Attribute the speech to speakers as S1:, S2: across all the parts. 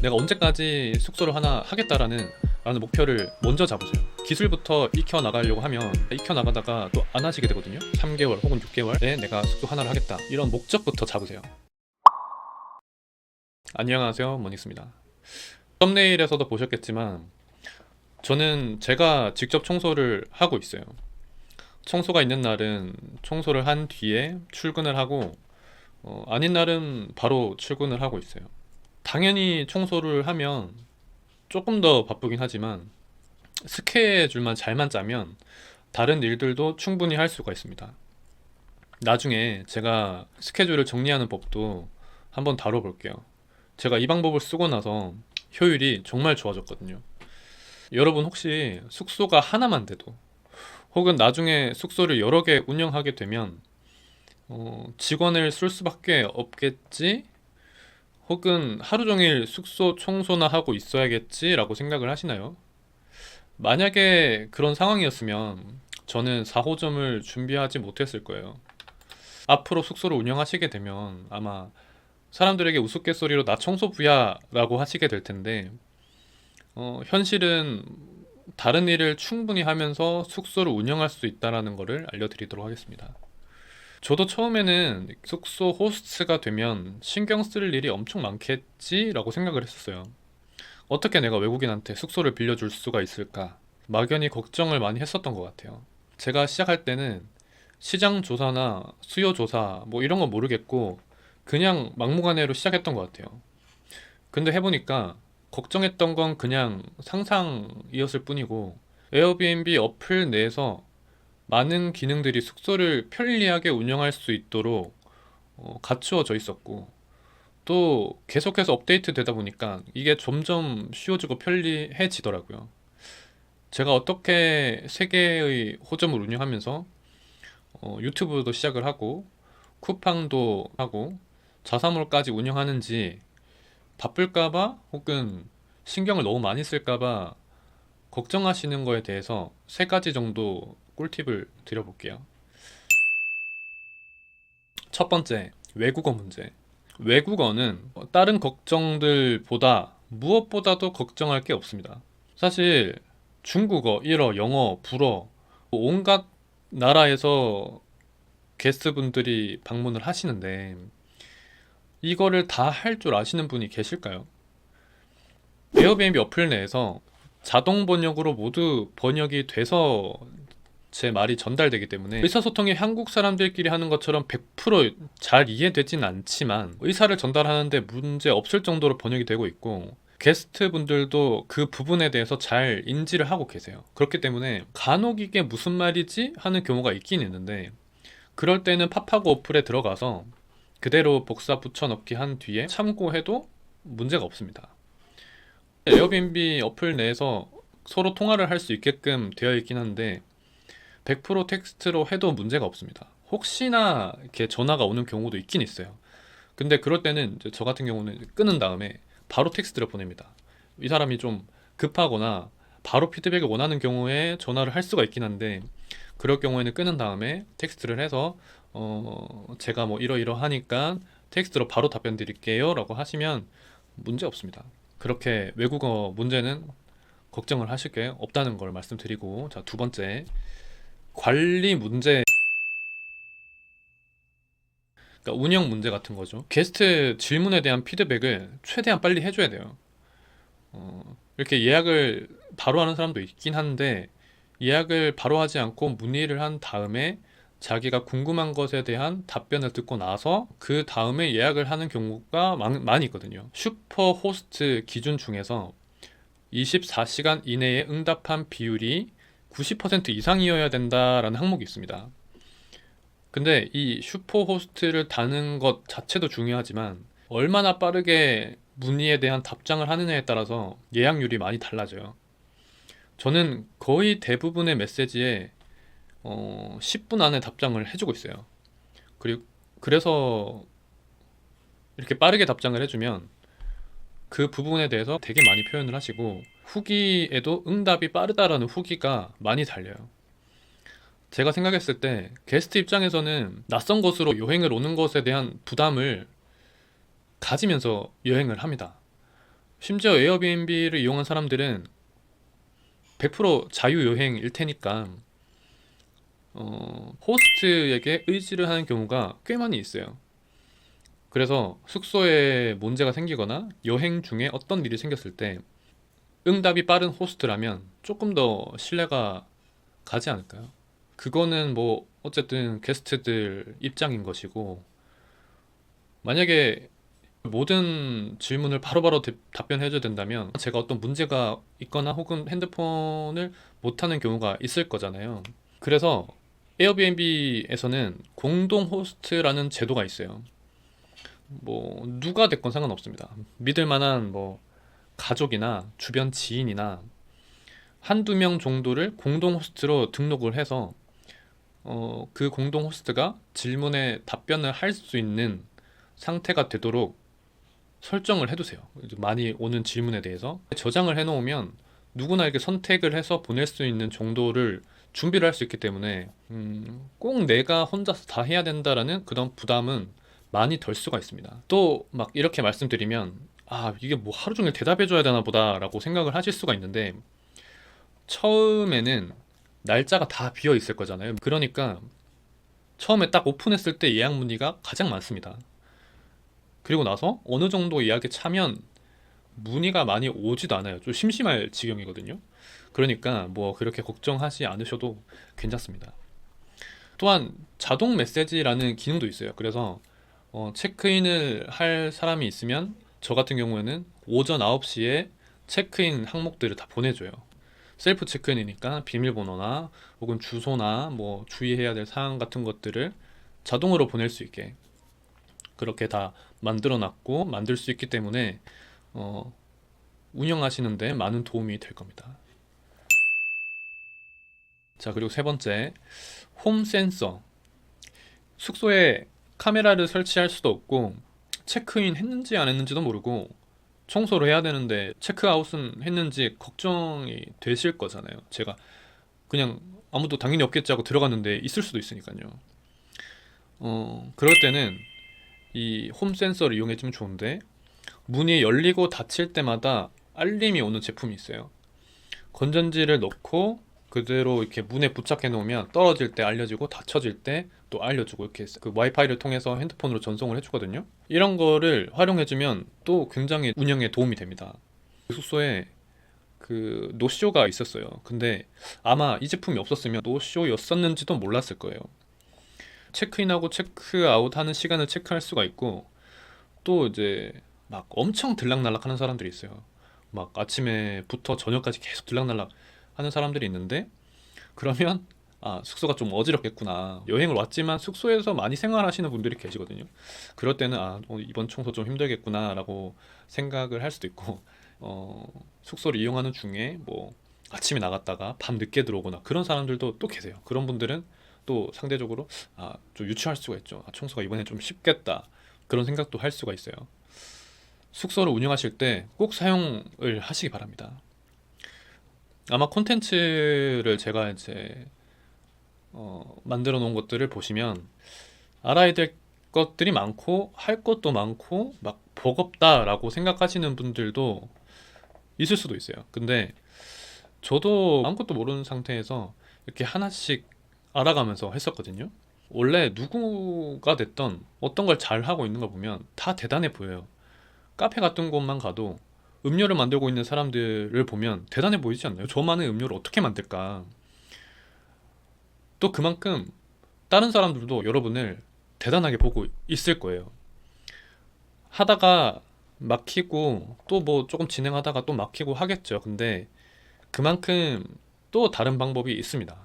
S1: 내가 언제까지 숙소를 하나 하겠다라는 목표를 먼저 잡으세요. 기술부터 익혀 나가려고 하면 익혀 나가다가 또 안 하시게 되거든요. 3개월 혹은 6개월에 내가 숙소 하나를 하겠다, 이런 목적부터 잡으세요. 안녕하세요, 머닉스입니다. 썸네일에서도 보셨겠지만 저는 제가 직접 청소를 하고 있어요. 청소가 있는 날은 청소를 한 뒤에 출근을 하고, 아닌 날은 바로 출근을 하고 있어요. 당연히 청소를 하면 조금 더 바쁘긴 하지만 스케줄만 잘만 짜면 다른 일들도 충분히 할 수가 있습니다. 나중에 제가 스케줄을 정리하는 법도 한번 다뤄볼게요. 제가 이 방법을 쓰고 나서 효율이 정말 좋아졌거든요. 여러분 혹시 숙소가 하나만 돼도, 혹은 나중에 숙소를 여러 개 운영하게 되면 직원을 쓸 수밖에 없겠지? 혹은 하루 종일 숙소 청소나 하고 있어야겠지라고 생각을 하시나요? 만약에 그런 상황이었으면 저는 4호점을 준비하지 못했을 거예요. 앞으로 숙소를 운영하시게 되면 아마 사람들에게 우스갯소리로 나 청소부야 라고 하시게 될 텐데, 현실은 다른 일을 충분히 하면서 숙소를 운영할 수 있다는 것을 알려드리도록 하겠습니다. 저도 처음에는 숙소 호스트가 되면 신경 쓸 일이 엄청 많겠지라고 생각을 했었어요. 어떻게 내가 외국인한테 숙소를 빌려줄 수가 있을까? 막연히 걱정을 많이 했었던 것 같아요. 제가 시작할 때는 시장 조사나 수요 조사 뭐 이런 건 모르겠고 그냥 막무가내로 시작했던 것 같아요. 근데 해보니까 걱정했던 건 그냥 상상이었을 뿐이고, 에어비앤비 어플 내에서 많은 기능들이 숙소를 편리하게 운영할 수 있도록 갖추어져 있었고, 또 계속해서 업데이트 되다 보니까 이게 점점 쉬워지고 편리해지더라고요. 제가 어떻게 세 개의 호점을 운영하면서 유튜브도 시작을 하고 쿠팡도 하고 자사몰까지 운영하는지, 바쁠까봐 혹은 신경을 너무 많이 쓸까봐 걱정하시는 거에 대해서 세 가지 정도 꿀팁을 드려볼게요. 첫 번째, 외국어 문제. 외국어는 다른 걱정들보다 무엇보다도 걱정할 게 없습니다. 사실 중국어, 일어, 영어, 불어, 온갖 나라에서 게스트분들이 방문을 하시는데 이거를 다 할 줄 아시는 분이 계실까요? 에어비앤비 어플 내에서 자동 번역으로 모두 번역이 돼서 제 말이 전달되기 때문에 의사소통이 한국 사람들끼리 하는 것처럼 100%잘 이해되진 않지만 의사를 전달하는데 문제 없을 정도로 번역이 되고 있고, 게스트 분들도 그 부분에 대해서 잘 인지를 하고 계세요. 그렇기 때문에 간혹 이게 무슨 말이지 하는 경우가 있긴 있는데, 그럴 때는 팝하고 어플에 들어가서 그대로 복사 붙여넣기 한 뒤에 참고해도 문제가 없습니다. 에어비앤비 어플 내에서 서로 통화를 할 수 있게끔 되어 있긴 한데 100% 텍스트로 해도 문제가 없습니다. 혹시나 이렇게 전화가 오는 경우도 있긴 있어요. 근데 그럴 때는 이제 저 같은 경우는 끊은 다음에 바로 텍스트를 보냅니다. 이 사람이 좀 급하거나 바로 피드백을 원하는 경우에 전화를 할 수가 있긴 한데, 그럴 경우에는 끊은 다음에 텍스트를 해서 제가 뭐 이러이러하니까 텍스트로 바로 답변 드릴게요 라고 하시면 문제 없습니다. 그렇게 외국어 문제는 걱정을 하실 게 없다는 걸 말씀드리고, 자, 두 번째, 관리 문제. 그러니까 운영 문제 같은 거죠. 게스트 질문에 대한 피드백을 최대한 빨리 해줘야 돼요. 이렇게 예약을 바로 하는 사람도 있긴 한데, 예약을 바로 하지 않고 문의를 한 다음에 자기가 궁금한 것에 대한 답변을 듣고 나서 그 다음에 예약을 하는 경우가 많이 있거든요. 슈퍼 호스트 기준 중에서 24시간 이내에 응답한 비율이 90% 이상이어야 된다라는 항목이 있습니다. 근데 이 슈퍼 호스트를 다는 것 자체도 중요하지만 얼마나 빠르게 문의에 대한 답장을 하느냐에 따라서 예약률이 많이 달라져요. 저는 거의 대부분의 메시지에 10분 안에 답장을 해주고 있어요. 그리고 그래서 이렇게 빠르게 답장을 해주면 그 부분에 대해서 되게 많이 표현을 하시고, 후기에도 응답이 빠르다라는 후기가 많이 달려요. 제가 생각했을 때 게스트 입장에서는 낯선 곳으로 여행을 오는 것에 대한 부담을 가지면서 여행을 합니다. 심지어 에어비앤비를 이용한 사람들은 100% 자유여행일 테니까 호스트에게 의지를 하는 경우가 꽤 많이 있어요. 그래서 숙소에 문제가 생기거나 여행 중에 어떤 일이 생겼을 때 응답이 빠른 호스트라면 조금 더 신뢰가 가지 않을까요? 그거는 뭐 어쨌든 게스트들 입장인 것이고, 만약에 모든 질문을 바로바로 답변해줘야 된다면 제가 어떤 문제가 있거나 혹은 핸드폰을 못하는 경우가 있을 거잖아요. 그래서 에어비앤비에서는 공동 호스트라는 제도가 있어요. 뭐 누가 됐건 상관없습니다. 믿을 만한 뭐 가족이나 주변 지인이나 한두 명 정도를 공동 호스트로 등록을 해서 그 공동 호스트가 질문에 답변을 할 수 있는 상태가 되도록 설정을 해두세요. 많이 오는 질문에 대해서 저장을 해놓으면 누구나 이렇게 선택을 해서 보낼 수 있는 정도를 준비를 할 수 있기 때문에 꼭 내가 혼자서 다 해야 된다라는 그런 부담은 많이 덜 수가 있습니다. 또 막 이렇게 말씀드리면 이게 뭐 하루 종일 대답해줘야 되나 보다라고 생각을 하실 수가 있는데, 처음에는 날짜가 다 비어 있을 거잖아요. 그러니까 처음에 딱 오픈했을 때 예약 문의가 가장 많습니다. 그리고 나서 어느 정도 예약에 차면 문의가 많이 오지도 않아요. 좀 심심할 지경이거든요. 그러니까 뭐 그렇게 걱정하지 않으셔도 괜찮습니다. 또한 자동 메시지라는 기능도 있어요. 그래서 체크인을 할 사람이 있으면 저 같은 경우에는 오전 9시에 체크인 항목들을 다 보내줘요. 셀프 체크인이니까 비밀번호나 혹은 주소나 뭐 주의해야 될 사항 같은 것들을 자동으로 보낼 수 있게 그렇게 다 만들어 놨고 만들 수 있기 때문에 어, 운영하시는데 많은 도움이 될 겁니다. 자, 그리고 세 번째, 홈 센서. 숙소에 카메라를 설치할 수도 없고 체크인 했는지 안 했는지도 모르고 청소를 해야 되는데 체크아웃은 했는지 걱정이 되실 거잖아요. 제가 그냥 아무도 당연히 없겠지 하고 들어갔는데 있을 수도 있으니까요. 그럴 때는 이 홈 센서를 이용해주면 좋은데, 문이 열리고 닫힐 때마다 알림이 오는 제품이 있어요. 건전지를 넣고 그대로 이렇게 문에 부착해 놓으면 떨어질 때 알려주고 닫혀질 때 또 알려주고, 이렇게 그 와이파이를 통해서 핸드폰으로 전송을 해주거든요. 이런 거를 활용해주면 또 굉장히 운영에 도움이 됩니다. 숙소에 그 노쇼가 있었어요. 근데 아마 이 제품이 없었으면 노쇼였었는지도 몰랐을 거예요. 체크인하고 체크아웃 하는 시간을 체크할 수가 있고, 또 이제 막 엄청 들락날락 하는 사람들이 있어요. 막 아침에부터 저녁까지 계속 들락날락 하는 사람들이 있는데, 그러면 숙소가 좀 어지럽겠구나. 여행을 왔지만 숙소에서 많이 생활하시는 분들이 계시거든요. 그럴 때는 이번 청소 좀 힘들겠구나라고 생각을 할 수도 있고, 숙소를 이용하는 중에 뭐 아침에 나갔다가 밤 늦게 들어오거나 그런 사람들도 또 계세요. 그런 분들은 또 상대적으로 좀 유추할 수가 있죠. 청소가 이번에 좀 쉽겠다. 그런 생각도 할 수가 있어요. 숙소를 운영하실 때 꼭 사용을 하시기 바랍니다. 아마 콘텐츠를 제가 이제 만들어 놓은 것들을 보시면 알아야 될 것들이 많고 할 것도 많고 막 버겁다라고 생각하시는 분들도 있을 수도 있어요. 근데 저도 아무것도 모르는 상태에서 이렇게 하나씩 알아가면서 했었거든요. 원래 누구가 됐던 어떤 걸 잘 하고 있는 걸 보면 다 대단해 보여요. 카페 같은 곳만 가도 음료를 만들고 있는 사람들을 보면 대단해 보이지 않나요? 저 많은 음료를 어떻게 만들까? 또 그만큼 다른 사람들도 여러분을 대단하게 보고 있을 거예요. 하다가 막히고 또 뭐 조금 진행하다가 또 막히고 하겠죠. 근데 그만큼 또 다른 방법이 있습니다.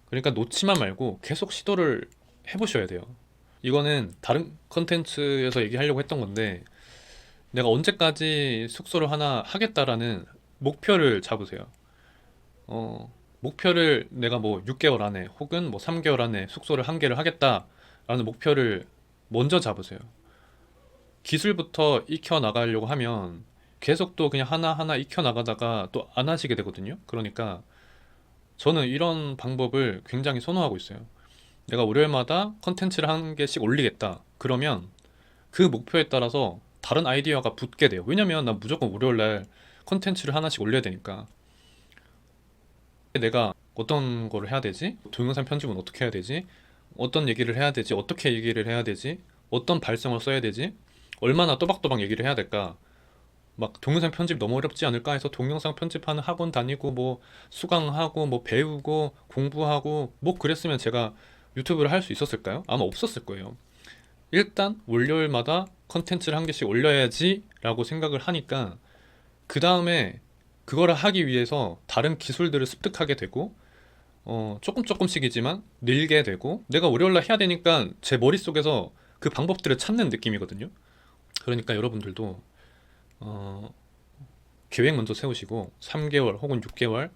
S1: 그러니까 놓치만 말고 계속 시도를 해보셔야 돼요. 이거는 다른 컨텐츠에서 얘기하려고 했던 건데, 내가 언제까지 숙소를 하나 하겠다라는 목표를 잡으세요. 목표를 내가 뭐 6개월 안에 혹은 뭐 3개월 안에 숙소를 한 개를 하겠다라는 목표를 먼저 잡으세요. 기술부터 익혀 나가려고 하면 계속 또 그냥 하나하나 익혀 나가다가 또 안 하시게 되거든요. 그러니까 저는 이런 방법을 굉장히 선호하고 있어요. 내가 월요일마다 컨텐츠를 한 개씩 올리겠다. 그러면 그 목표에 따라서 다른 아이디어가 붙게 돼요. 왜냐면 나 무조건 월요일날 컨텐츠를 하나씩 올려야 되니까. 내가 어떤 거를 해야 되지? 동영상 편집은 어떻게 해야 되지? 어떤 얘기를 해야 되지? 어떻게 얘기를 해야 되지? 어떤 발성을 써야 되지? 얼마나 또박또박 얘기를 해야 될까? 막 동영상 편집 너무 어렵지 않을까 해서 동영상 편집하는 학원 다니고 뭐 수강하고 뭐 배우고 공부하고 뭐 그랬으면 제가 유튜브를 할 수 있었을까요? 아마 없었을 거예요. 일단 월요일마다 컨텐츠를 한 개씩 올려야지 라고 생각을 하니까 그 다음에 그거를 하기 위해서 다른 기술들을 습득하게 되고 조금 조금씩이지만 늘게 되고 내가 월요일날 해야 되니까 제 머릿속에서 그 방법들을 찾는 느낌이거든요. 그러니까 여러분들도 어, 계획 먼저 세우시고 3개월 혹은 6개월에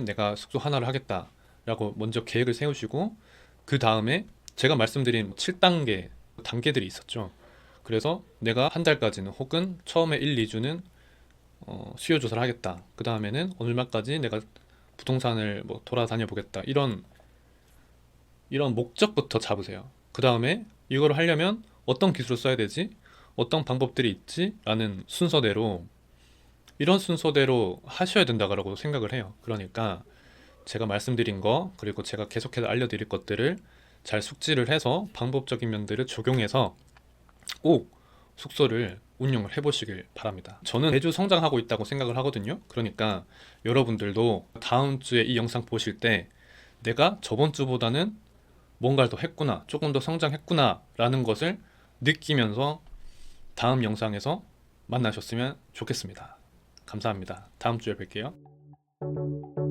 S1: 내가 숙소 하나를 하겠다라고 먼저 계획을 세우시고 그 다음에 제가 말씀드린 7단계 단계들이 있었죠. 그래서 내가 한 달까지는 혹은 처음에 1, 2주는 수요 조사를 하겠다. 그 다음에는 얼마까지 내가 부동산을 뭐 돌아다녀 보겠다. 이런 목적부터 잡으세요. 그 다음에 이거를 하려면 어떤 기술을 써야 되지? 어떤 방법들이 있지? 라는 순서대로 이런 순서대로 하셔야 된다고 생각을 해요. 그러니까 제가 말씀드린 거 그리고 제가 계속해서 알려드릴 것들을 잘 숙지를 해서 방법적인 면들을 적용해서 꼭 숙소를 운영을 해보시길 바랍니다. 저는 매주 성장하고 있다고 생각을 하거든요. 그러니까 여러분들도 다음 주에 이 영상 보실 때 내가 저번 주보다는 뭔가를 더 했구나, 조금 더 성장했구나 라는 것을 느끼면서 다음 영상에서 만나셨으면 좋겠습니다. 감사합니다. 다음 주에 뵐게요.